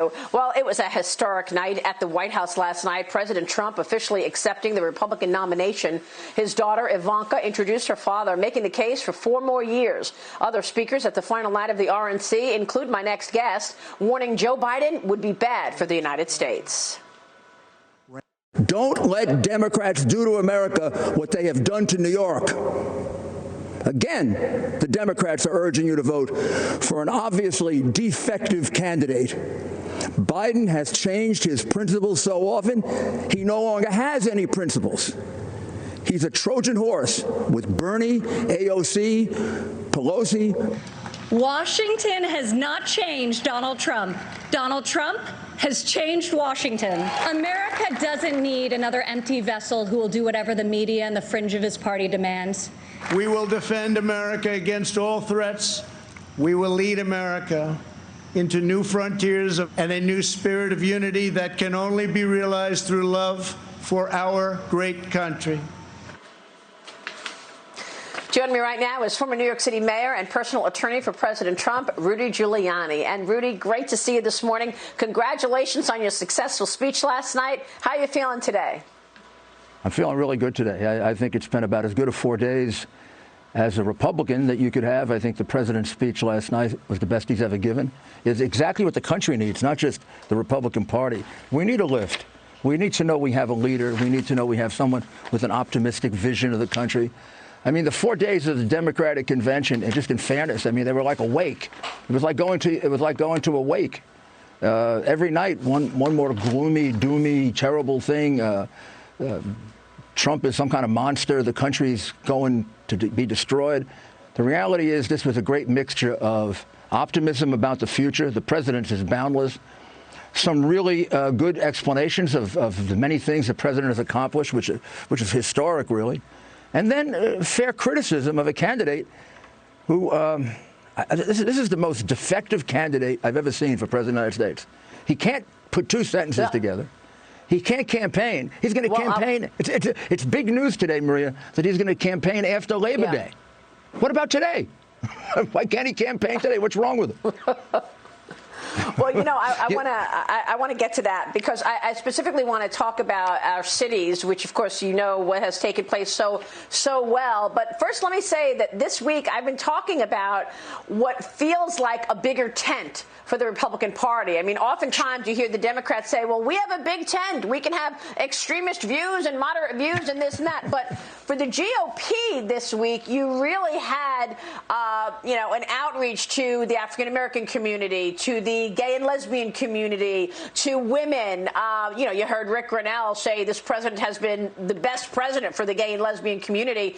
Well, it was a historic night at the White House last night. President Trump officially accepting the Republican nomination. His daughter, Ivanka, introduced her father, making the case for 4 more years. Other speakers at the final night of the RNC include my next guest, warning Joe Biden would be bad for the United States. Don't let Democrats do to America what they have done to New York. Again, the Democrats are urging you to vote for an obviously defective candidate. Biden has changed his principles so often, he no longer has any principles. He's a Trojan horse with Bernie, AOC, Pelosi. Washington has not changed Donald Trump. Donald Trump has changed Washington. America doesn't need another empty vessel who will do whatever the media and the fringe of his party demands. We will defend America against all threats. We will lead America into new frontiers and a new spirit of unity that can only be realized through love for our great country. Joining me right now is former New York City mayor and personal attorney for President Trump, Rudy Giuliani. And Rudy, great to see you this morning. Congratulations on your successful speech last night. How are you feeling today? I'm feeling really good today. I think it's been about as good a 4 days as a Republican that you could have. I think the president's speech last night was the best he's ever given. It's exactly what the country needs, not just the Republican Party. We need a lift. We need to know we have a leader. We need to know we have someone with an optimistic vision of the country. I mean, the 4 days of the Democratic convention, and just in fairness, I mean, they were like a wake. It was like going to a wake. Every night, one more gloomy, doomy, terrible thing. Trump is some kind of monster. The country's going to be destroyed. The reality is this was a great mixture of optimism about the future. The president is boundless. Some really good explanations of the many things the president has accomplished, which is historic, really. And then fair criticism of a candidate who, this is the most defective candidate I've ever seen for president of the United States. He can't put 2 sentences together. He can't campaign. He's going to campaign. It's big news today, Maria, that he's going to campaign after Labor Day. What about today? Why can't he campaign today? What's wrong with him? Well, you know, I want to get to that because I specifically want to talk about our cities, which, of course, you know what has taken place so well. But first, let me say that this week I've been talking about what feels like a bigger tent for the Republican Party. I mean, oftentimes you hear the Democrats say, well, we have a big tent. We can have extremist views and moderate views and this and that. But for the GOP this week, you really had, you know, an outreach to the African-American community, to the gay and lesbian community, to women. You know, you heard Rick Grinnell say this president has been the best president for the gay and lesbian community,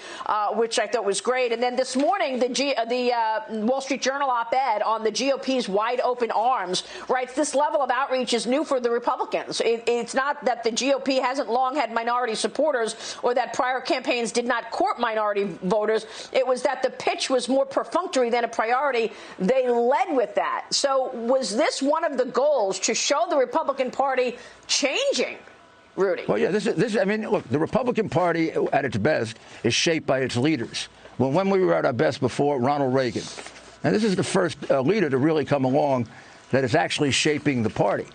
which I thought was great. And then this morning, the Wall Street Journal op-ed on the GOP's wide open arms writes this level of outreach is new for the Republicans. It's not that the GOP hasn't long had minority supporters or that prior campaigns did not court minority voters. It was that the pitch was more perfunctory than a priority. They led with that. So was this one of the goals to show the Republican Party changing, Rudy? Well, yeah, this I mean, look, the Republican Party at its best is shaped by its leaders. Well, when we were at our best before, Ronald Reagan. And this is the first leader to really come along that is actually shaping the party.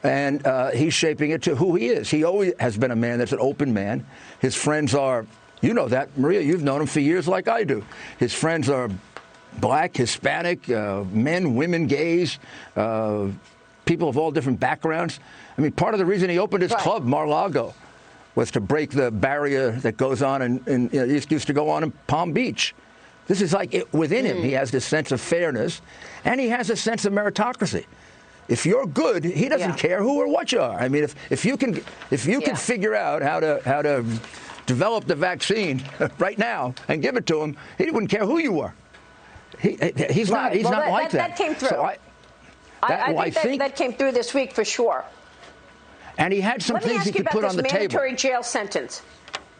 And he's shaping it to who he is. He always has been a man that's an open man. His friends are, you know that, Maria, you've known him for years like I do. His friends are black, Hispanic, men, women, gays, people of all different backgrounds. I mean, part of the reason he opened his club, Mar-a-Lago, was to break the barrier that goes on and used to go on in Palm Beach. This is like within him. He has this sense of fairness, and he has a sense of meritocracy. If you're good, he doesn't care who or what you are. I mean, if you can figure out how to develop the vaccine right now and give it to him, he wouldn't care who you were. He's not like that. That came through. So I think that came through this week for sure. And he had some things he could put on the table. Let me ask you about this mandatory jail sentence.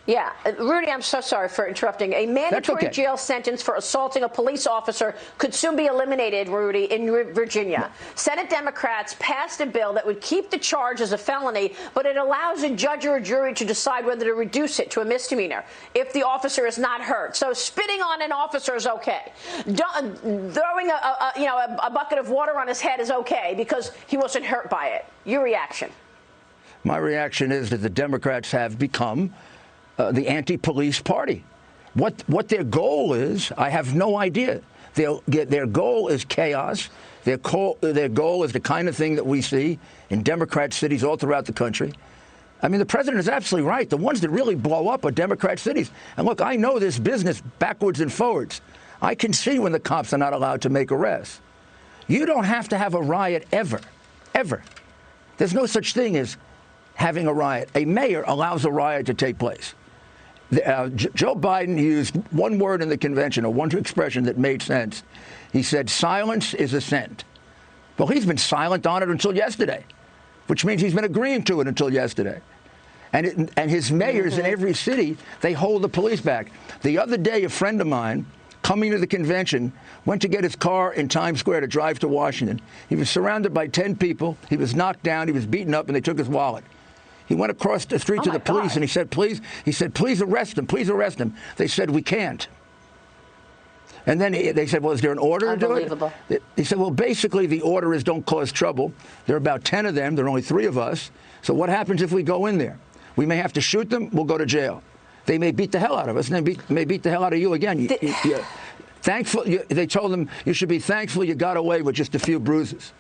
Yeah, Rudy, I'm so sorry for interrupting. A mandatory jail sentence for assaulting a police officer could soon be eliminated, Rudy, in Virginia. Senate Democrats passed a bill that would keep the charge as a felony, but it allows a judge or a jury to decide whether to reduce it to a misdemeanor if the officer is not hurt. So spitting on an officer is okay. Throwing a bucket of water on his head is okay because he wasn't hurt by it. Your reaction? My reaction is that the Democrats have become the anti-police party. What their goal is, I have no idea. Their goal is chaos. Their goal is the kind of thing that we see in Democrat cities all throughout the country. I mean, the president is absolutely right. The ones that really blow up are Democrat cities. And look, I know this business backwards and forwards. I can see when the cops are not allowed to make arrests. You don't have to have a riot ever, ever. There's no such thing as having a riot. A mayor allows a riot to take place. Joe Biden used one word in the convention, or one expression that made sense. He said, silence is assent. Well, he's been silent on it until yesterday, which means he's been agreeing to it until yesterday. And his mayors in every city, they hold the police back. The other day, a friend of mine, coming to the convention, went to get his car in Times Square to drive to Washington. He was surrounded by 10 people. He was knocked down. He was beaten up, and they took his wallet. He went across the street to the police, and he said, please arrest him. Please arrest him. They said, we can't. And then they said, well, is there an order to do it? He said, well, basically, the order is don't cause trouble. There are about 10 of them. There are only 3 of us. So what happens if we go in there? We may have to shoot them. We'll go to jail. They may beat the hell out of us, and they may beat the hell out of you again. They told them you should be thankful you got away with just a few bruises.